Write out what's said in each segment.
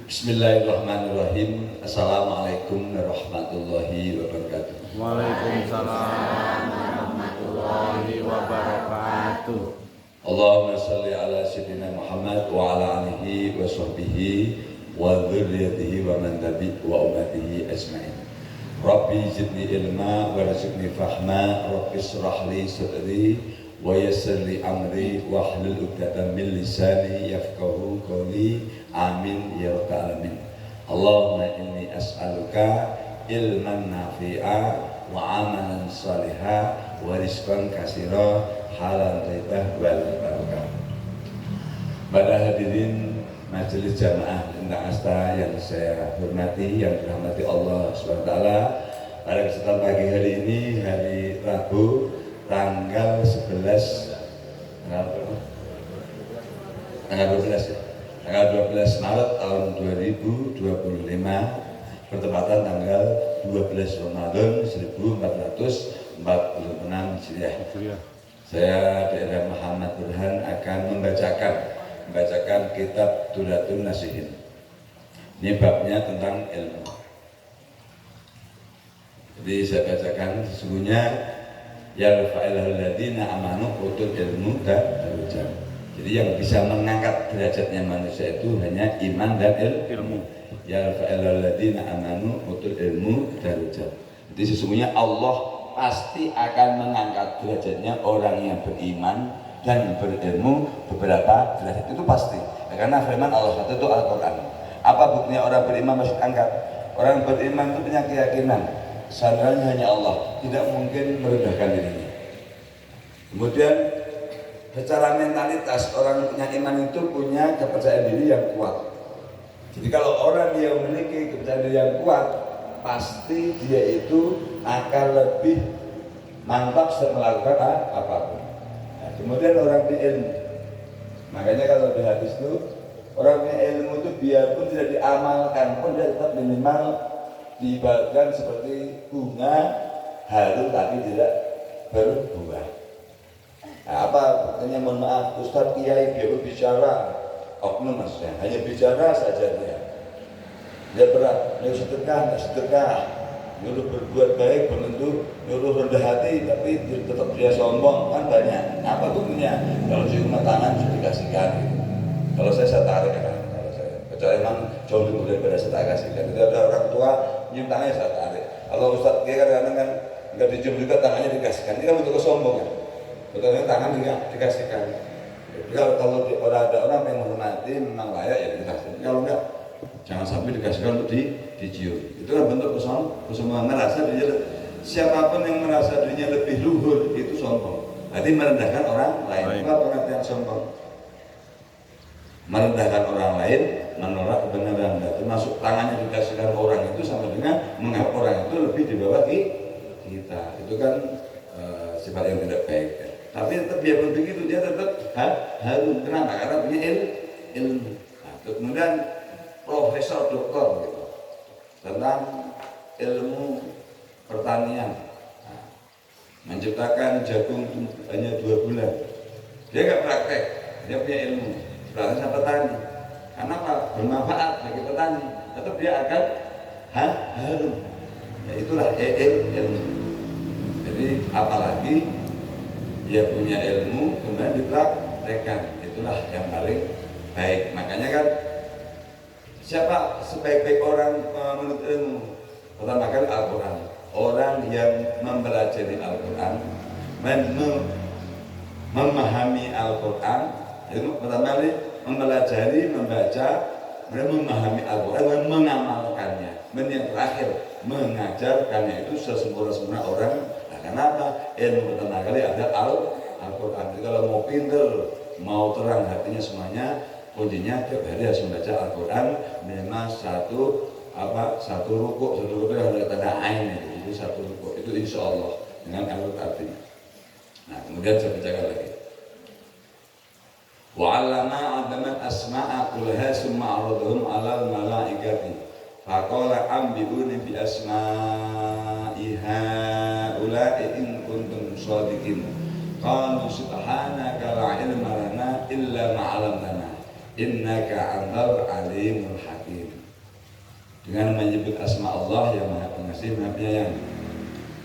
Bismillahirrahmanirrahim. Assalamualaikum warahmatullahi wabarakatuh. Waalaikumsalam warahmatullahi wabarakatuh. Allahumma salli ala sayyidina Muhammad wa ala alihi wa sahbihi wa dzurriyyatihi wa man tabi'ahum wa ummatihi ajma'in. Rabbi zidni ilma warzuqni fahma, Rabbi shrah li sadri wa yassir li amri wahlul 'uqdatam min lisani yafqahu qawli. Amin ya rabbal alamin. Allahumma inni as'aluka ilman nafi'a wa amalan salihah wa rizqan katsira halal thayyibah wal barakah. Pada hadirin majelis jamaah Lintang Asta yang saya hormati, yang dirahmati Allah SWT, pada kesempatan pagi hari ini, hari Rabu tanggal 11 tanggal 12 Maret tahun 2025, bertepatan tanggal 12 Ramadan 1446 Hijriah. Saya daerah Muhammad Burhan akan membacakan kitab Dulatun Nasihin. Ini babnya tentang ilmu. Jadi saya bacakan, sesungguhnya ya fa'ilahul ladina amanu utul ilmu dan darujat. Jadi yang bisa mengangkat derajatnya manusia itu hanya iman dan ilmu. Ya fa'ilahul ladina amanu utul ilmu darujat. Jadi sesungguhnya Allah pasti akan mengangkat derajatnya orang yang beriman dan berilmu beberapa derajat, itu pasti. Karena firman Allah itu Al-Quran. Apa buktinya orang beriman masih angkat? Orang beriman itu punya keyakinan sandarannya hanya Allah, tidak mungkin merendahkan dirinya. Kemudian secara mentalitas orang punya iman itu punya kepercayaan diri yang kuat. Jadi kalau orang yang memiliki kepercayaan diri yang kuat, pasti dia itu akan lebih mantap melakukan apapun. Nah, kemudian orang punya ilmu, makanya kalau di hadis itu orang punya ilmu itu biarpun tidak diamalkan pun dia tetap minimal diibaratkan seperti bunga harum tapi tidak berbuah. Nah, apa artinya? Mohon maaf, Ustadz Kiai biar bicara oknum maksudnya, hanya bicara saja dia berat, sedekah, nyuruh berbuat baik, belum nyuruh rendah hati, tapi tetap dia sombong, kan banyak. Apa buktinya? Kalau cuma tangan sudah dikasihkan. Kalau saya tarik kan, kalau saya kecuali emang jauh lebih daripada saya kasihkan. Itu ada orang tua nyium tangannya saya tarik. Kalau Ustadz dia kadang-kadang kan nggak dicium juga tangannya dikasihkan. Ini kan untuk kesombongan. Betulnya tangan dikasihkan. Jadi kalau ada orang yang menghormati memang layak ya dikasih. Kalau enggak, jangan sampai dikasihkan untuk dicium. Itu kan bentuk kesombongan. Merasa dirinya, siapapun yang merasa dirinya lebih luhur itu sombong. Berarti merendahkan orang lain. Apa pengertian sombong? Merendahkan orang lain, menolak kebenaran. Termasuk tangannya dikasihkan orang itu sama dengan menganggap orang itu lebih di bawah kita. Itu kan sifat yang tidak baik. Tapi tetap biarpun begitu dia tetap harum. Kenapa? Karena punya ilmu. Nah, kemudian profesor doktor gitu, tentang ilmu pertanian, nah, menciptakan jagung hanya 2 bulan. Dia nggak praktek, dia punya ilmu. Berarti sama petani. Karena apa? Bermanfaat bagi petani. Tetap dia akan harum. Ya itulah ilmu. Jadi apalagi dia punya ilmu kemudian dipraktekkan, itulah yang paling baik. Makanya kan siapa sebaik-baik orang menurut ilmu? Pertama kali Al-Quran. Orang yang mempelajari Al-Quran, memahami Al-Quran, itu pertama kali mempelajari, membaca, memahami Al-Quran dan mengamalkannya. Dan yang terakhir mengajarkannya, itu sesempurna orang. Kenapa? Ilmu pertama kali ada Al-Quran. Jadi kalau mau pinter, mau terang hatinya semuanya, kuncinya tiap hari harus membaca Al-Quran minimal satu rukuk ada tanda ain, itu satu rukuk, itu insya Allah dengan Al-Quran. Nah kemudian saya bacakan lagi. Wa'allama adaman asma'a kullaha summa aradhum 'alal malaikati faqala ambi'uni bi asma'i haula'i in kuntum shadiqin. Qalu subhanaka la ilma lana illa ma 'allamtana innaka antal alimul hakim. dengan menyebut asma Allah yang Maha Pengasih Maha Penyayang.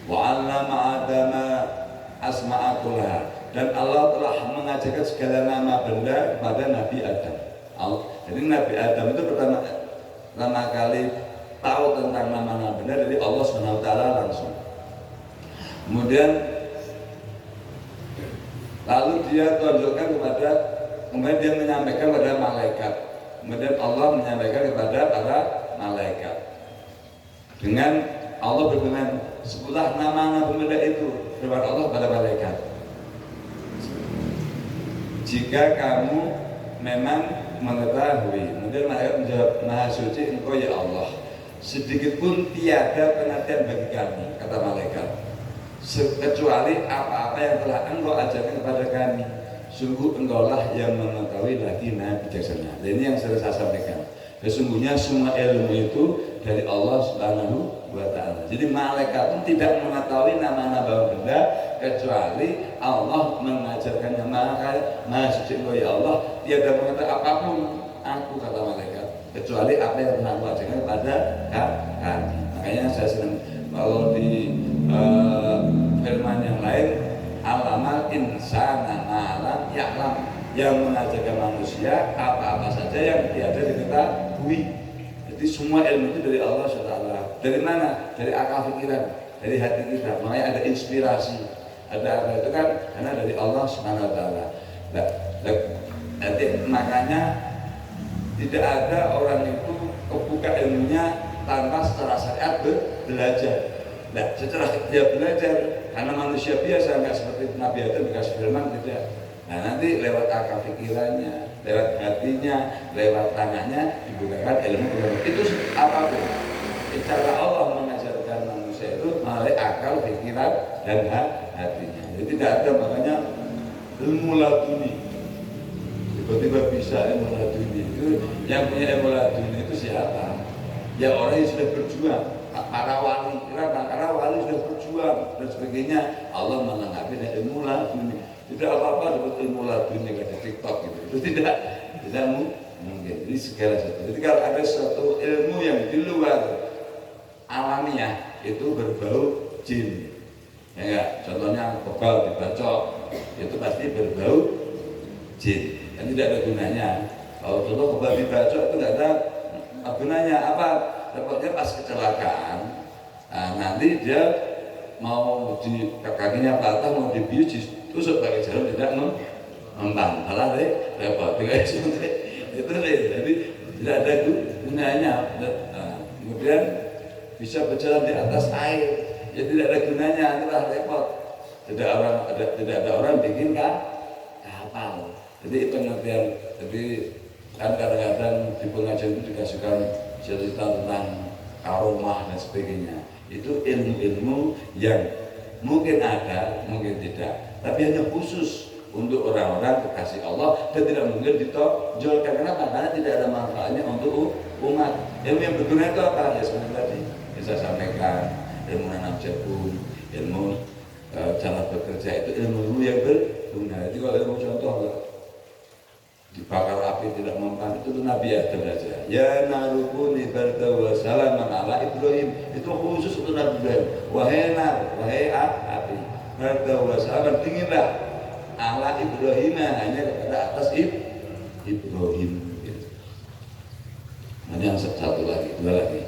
Wa 'allama Adama asma'a kullaha, dan Allah telah mengajarkan segala nama benda pada Nabi Adam. Jadi Nabi Adam itu pertama kali tahu tentang nama-nama benda dari Allah SWT langsung. Kemudian lalu dia tunjukkan kemudian dia menyampaikan kepada malaikat. Kemudian Allah menyampaikan kepada para malaikat. Dengan Allah berfirman, sebelah nama-nama benda itu firman Allah pada malaikat. Jika kamu memang mengetahui, kemudian malaikat menjawab, Maha Suci Engkau ya Allah, sedikit pun tiada pengertian bagi kami, kata malaikat, kecuali apa-apa yang telah Engkau ajarkan kepada kami. Sungguh Engkaulah yang mengetahui lagi Maha Bijaksana. Dan ini yang saya sampaikan. Sesungguhnya semua ilmu itu dari Allah Subhanahu wa Ta'ala. Jadi malaikat pun tidak mengetahui nama-nama benda kecuali Allah mengajarkannya. Maha Suci Engkau ya Allah, tiada mengetahui apapun aku, kata malaikat, kecuali apa yang telah aku ajarkan kepada kami. Makanya saya senang kalau di firman yang lain, alamal insana malam ya'lam, yang mengajarkan manusia apa-apa saja yang tiada diketahui. Jadi semua ilmu itu dari Allah SWT. Dari mana? Dari akal pikiran, dari hati kita. Makanya ada inspirasi, ada apa itu kan karena dari Allah SWT. Makanya tidak ada orang itu kebuka ilmunya tanpa secara syariat belajar. Nah, secara dia belajar karena manusia biasa, nggak seperti Nabi Adam dikasih firman, tidak. Nah, nanti lewat akal pikirannya, lewat hatinya, lewat tangannya dibukakan ilmu. Itu apapun. Cara Allah mengajarkan manusia itu melalui akal, pikiran, dan hatinya. Jadi tidak ada makanya ilmu laduni. Tiba-tiba bisa ilmu laduni. Itu yang punya ilmu laduni itu siapa? Ya orang yang sudah berjuang. Para wali, karena wali sudah berjuang dan sebagainya. Allah menanggapi ilmu laduni. Tidak apa-apa dapat ilmu laduni kayak TikTok gitu. Itu tidak mungkin. Jadi segala sesuatu. Jadi kalau ada suatu ilmu yang di luar alamiah itu berbau jin. Ya enggak? Contohnya kebal dibacok, itu pasti berbau jin. Dan tidak ada gunanya. Kalau contoh kebal dibacok itu tidak ada gunanya apa? Dapatnya pas kecelakaan, nah, nanti dia mau di kakinya patah, mau dibius, tusuk pakai jarum tidak mempan, malah repot. Itu jadi tidak ada gunanya. Nah, kemudian bisa berjalan di atas air, ya tidak ada gunanya, itulah repot. Tidak ada orang bikin kapal. Jadi pengertian. Jadi kan kadang-kadang di pengajian itu dikasihkan cerita tentang karomah dan sebagainya. Itu ilmu-ilmu yang mungkin ada, mungkin tidak, tapi hanya khusus untuk orang-orang kekasih Allah dan tidak mungkin ditonjolkan. Kenapa? Karena tidak ada manfaatnya untuk umat. Ilmu yang berguna itu apa? Ya seperti tadi bisa sampaikan, ilmu nanam jagung, ilmu cara bekerja, itu ilmu yang berguna. Jadi kalau ilmu contoh dibakar api tidak mempan, itu Nabi Adam saja. Ya narukuni barda wa salaman ala Ibrahim, itu khusus untuk Nabi Ibrahim. Wahai nar, wahai api, barda wa salaman, dinginlah ala Ibrahim, hanya kepada atas Ibrahim. Nah, yang satu lagi, dua lagi.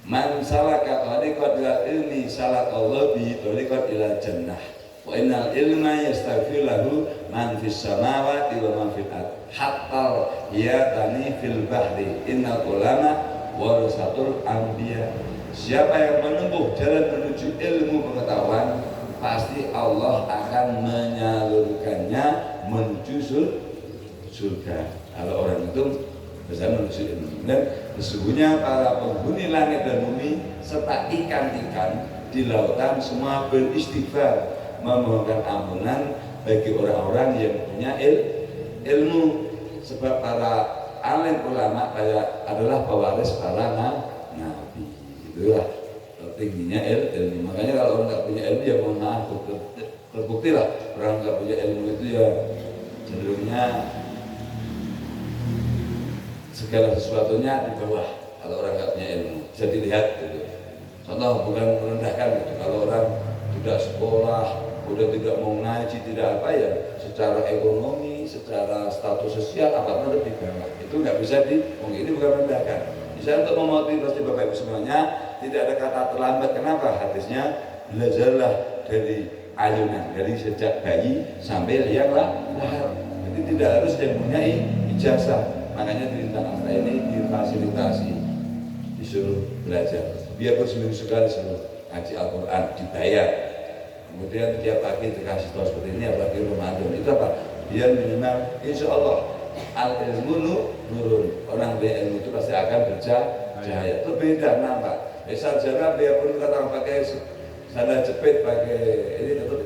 Man salaka tariqat ila ilmi salakallahu bihi tariqat ila jannah. Wa innal ilma yastaghfir lahu man fis samawati wa man fil ardh hatta yatani fil bahri. Innal ulama warasatul anbiya. Siapa yang menempuh jalan menuju ilmu pengetahuan, pasti Allah akan menyalurkannya menuju surga. Kalau orang itu bisa menuju ilmu. Dan sesungguhnya para penghuni langit dan bumi serta ikan-ikan di lautan semua beristighfar memohonkan ampunan bagi orang-orang yang punya ilmu, sebab para alim ulama adalah pewaris para nabi. Itulah tingginya ilmu. Makanya kalau orang nggak punya ilmu ya mohon maaf, terbukti lah orang nggak punya ilmu itu ya cenderungnya segala sesuatunya di bawah kalau orang nggak punya ilmu, bisa dilihat gitu. Contoh, bukan merendahkan gitu, kalau orang tidak sekolah, udah tidak mau ngaji, tidak apa ya, secara ekonomi, secara status sosial apapun lebih bawah, itu nggak bisa ini bukan merendahkan. Bisa untuk memotivasi Bapak Ibu semuanya, tidak ada kata terlambat. Kenapa? Hadisnya belajarlah dari ayunan, dari sejak bayi sampai liang lahir. Jadi tidak harus yang punya ijazah. Makanya di Lintang Astra ini difasilitasi, disuruh belajar. Biarpun seminggu sekali suruh ngaji Al-Quran, dibayar. Kemudian tiap pagi dikasih tahu seperti ini, apalagi Ramadan. Itu apa? Biar minimal, insya Allah al-ilmu nurun. Orang berilmu itu pasti akan bercahaya. Itu beda nampak. Sarjana biarpun kata pakai sandal jepit, pakai ini tetap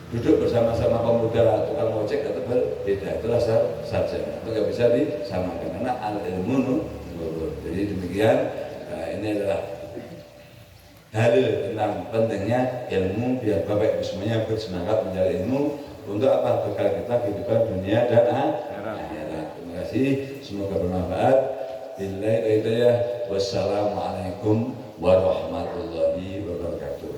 duduk bersama-sama pemuda tukang ojek tetap berbeda. Itulah sarjana. Itu nggak bisa disamakan karena al-ilmu nurun. Jadi demikian. Nah, ini adalah dalil tentang pentingnya ilmu, biar Bapak Ibu semuanya bersemangat mencari ilmu untuk apa? Bekal kita kehidupan dunia dan akhirat. Terima kasih, semoga bermanfaat. Billahi hidayah. Wassalamualaikum warahmatullahi wabarakatuh.